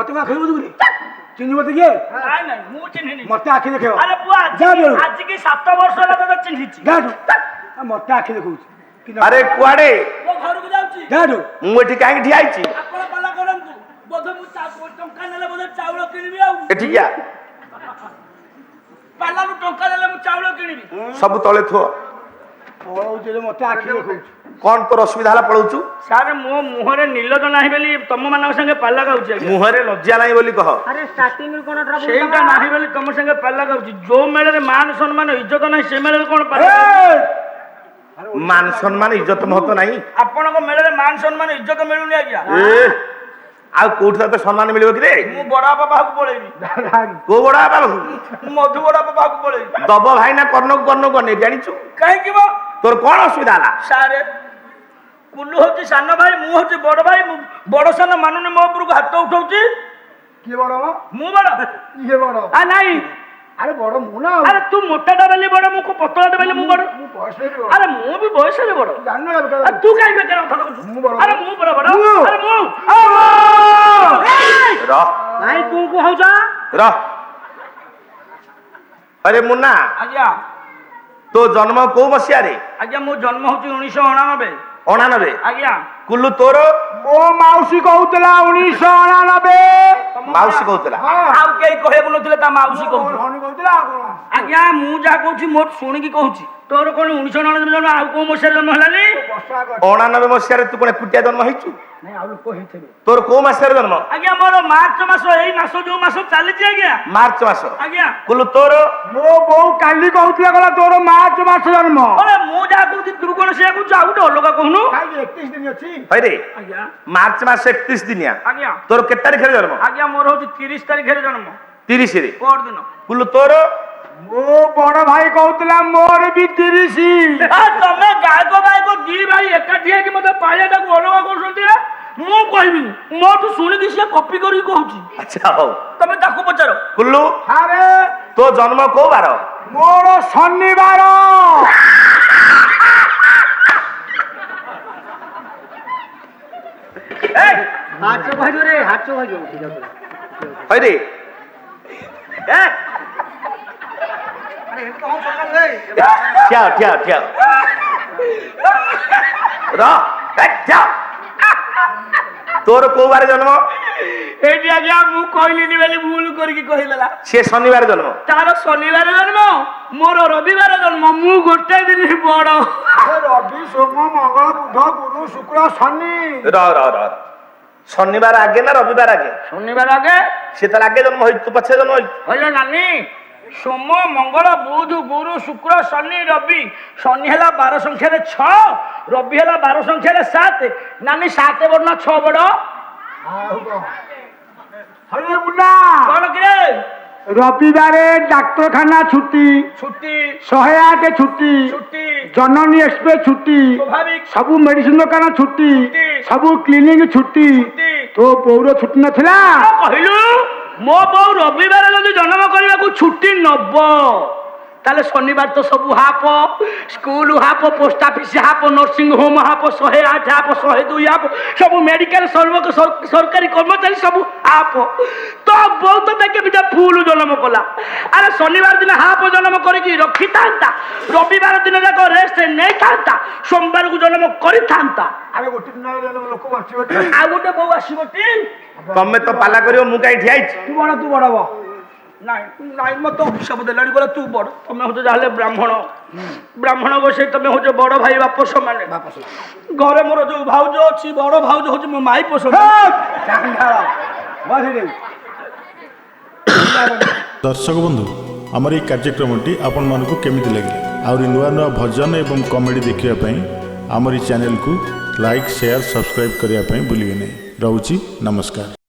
टका खेबो तुरी चिन्ह मत के नहीं नहीं मु चिन्हिनी मते आखि देखो अरे बुआ आज की 7 वर्ष होला तो चिन्हिची गाडू मते आखि देखौ अरे कुआडे वो घर को जाउची गाडू मु एठी काहे ठियाइची आपण पाला करंतु बोधे मु टंका नेले बोधे चावल किनिबी आउ एठी क्या पाला नु टंका नेले मु चावल किनिबी सब तळे थो पळौ मते आखि देखौ कौन तोर असुविधा हला पळौचु सारे मो मुहरे नीलज नाही बेली तम मानक संगे पाला गाउची मुहरे लज्जा नाही बोली कह अरे स्टार्टिंग रू कोन ट्रबल सेटा नाही बेली तम संगे पाला गाउची जो मेले रे मान सम्मान इज्जत नाही से मेले कोन पाला मान सम्मान इज्जत महत्व नाही आपण को मेले रे मान सम्मान इज्जत मिलुनी आज्ञा ए आ कोठा तो सम्मान मिलिबो कि रे मु बड़ा बाबा को बोलेबी को बड़ा बाबा मधु बड़ा बाबा को बोलेबी दब भाई ना कर्णक गने जानिछु काहे कि बो तोर कोन असुविधा हला सारे कुल्लू होची सान भाई मु होची बड़ भाई बड़ सान मानुनी मो ऊपर को हाथ उठाउची के बड़ मु बड़ ये बड़ आ नहीं अरे बड़ मुना अरे तू मोटाटा बेली बड़ मु को पतलाटा बेली मु बड़ मु बयस रे अरे मु भी बयस रे बड़ जाननो अरे तू काहे बेकार कथा कहू मु बड़ अरे मु बड़ बड़ अरे मु र भाई तू को होजा र अरे मुन्ना आज्ञा तो जन्म को मसिया रे आज्ञा मो जन्म होची 1999 99 आज्ञा कुल्लू तोर मो माउसी कहउतला 1999 माउसी कहतला आउ केई कहे बोलुथिले ता माउसी कहू हनी कहउतला आज्ञा मु जा कहूची मोर सुनी की कहूची तोर कोन 1999 जन्म आउ को मसिया जन्म हलानी वर्षा कर 99 मसिया रे तू कोन कुटिया जन्म हैचु नहीं आउ लोक हेथेबे तोर को मसिया रे जन्म आज्ञा मोर मार्च मास एई मास जो मास चली छी आज्ञा मार्च मास आज्ञा कुल्लू तोर मो बौ काली कहउतला गला तोर मार्च मास जन्म अरे मु जा कहूची तू कोन से कहूची आउ तो अलगा कहनु काई 31 दिन अछि है रे आज्ञा मार्च मास 31 दिनिया आज्ञा तोर के तारीख रे जन्म आज्ञा मोर होची 30 तारीख रे जन्म 30 रे पर दिन कुल्लू तोर मो बड़ भाई कहउतला मोर भी 30 आ तमे गायको गायको दी भाई एकाठी है कि मते पायाटा को अलगा करसंती मु कहबी मो तू सुनी दिसिया कॉपी करी कहूची अच्छा हो तमे ताको पचारो कुल्लू अरे तो जन्म को बार मोर शनिवार हाथ से भाजो रे हाथ से भाजो है रे ए अरे हे तो हम सरकार रे क्या क्या क्या रा क्या तोर को बार जन्म एटी आज्ञा मु कहलिनी बेली भूल करके कहिला से शनिवार जन्म तार शनिवार जन्म मोर रविवार जन्म मु गोटे दिन बड़ रवि सोम मंगल बुध गुरु शुक्र शनि र र र शनिवार आगे ना रविवार आगे शनिवार आगे से तार आगे जन्म होई तू पछे जन्म होई हलो नानी सोम मंगल बुध गुरु शुक्र शनि रवि शनि हला 12 संख्या रे 6 रवि हला 12 संख्या रे 7 नानी 7 बड़ 6 बड़ हरे मुन्ना कोन करे रविवार डाक्तरखाना छुट्टी छुट्टी 108 छुट्टी छुट्टी जननी एक्सप्रेस छुट्टी स्वाभाविक सबू मेडिसिन दुकान छुट्टी छुट्टी। सबू क्लिनिक छुट्टी छुट्टी। तो पौर छुट्टी नथिला कहलु मो बौ रविवार जदि जन्म करबा को छुट्टी नब ताले शनिवार तो सब half school half post office half nursing home half 108 half 102 half सब मेडिकल सरकारी कर्मचारी सब हाफ तो बहुत देखे भी फुल जन्म कला अरे शनिवार दिन हाफ जन्म करके रखी था रविवार दिन जाक रेस्ट नहीं था सोमवार को जन्म करी था अरे गोटे दिन लोक बचिबो आ गोटे बौ आसीबटी तमे तो पाला करियो मु काई ठियाई तू बड़ बा नाई नाई मत सब देलानी बोला तू बड़ तमे होते जाले ब्राह्मण ब्राह्मण गोसे तमे होते बड़ भाई बाप समान घरे मोर जो भाउज अछि बड़ भाउज होते मो माई पोसम दर्शक बंधु आमर ये कार्यक्रमटी आपण मानकु केमिति लगे आउरी नुआ नुआ भजन एवं कॉमेडी देखिया पई आमर चैनल को लाइक शेयर सब्सक्राइब करिया पई भूलिए नहीं। रहूची नमस्कार।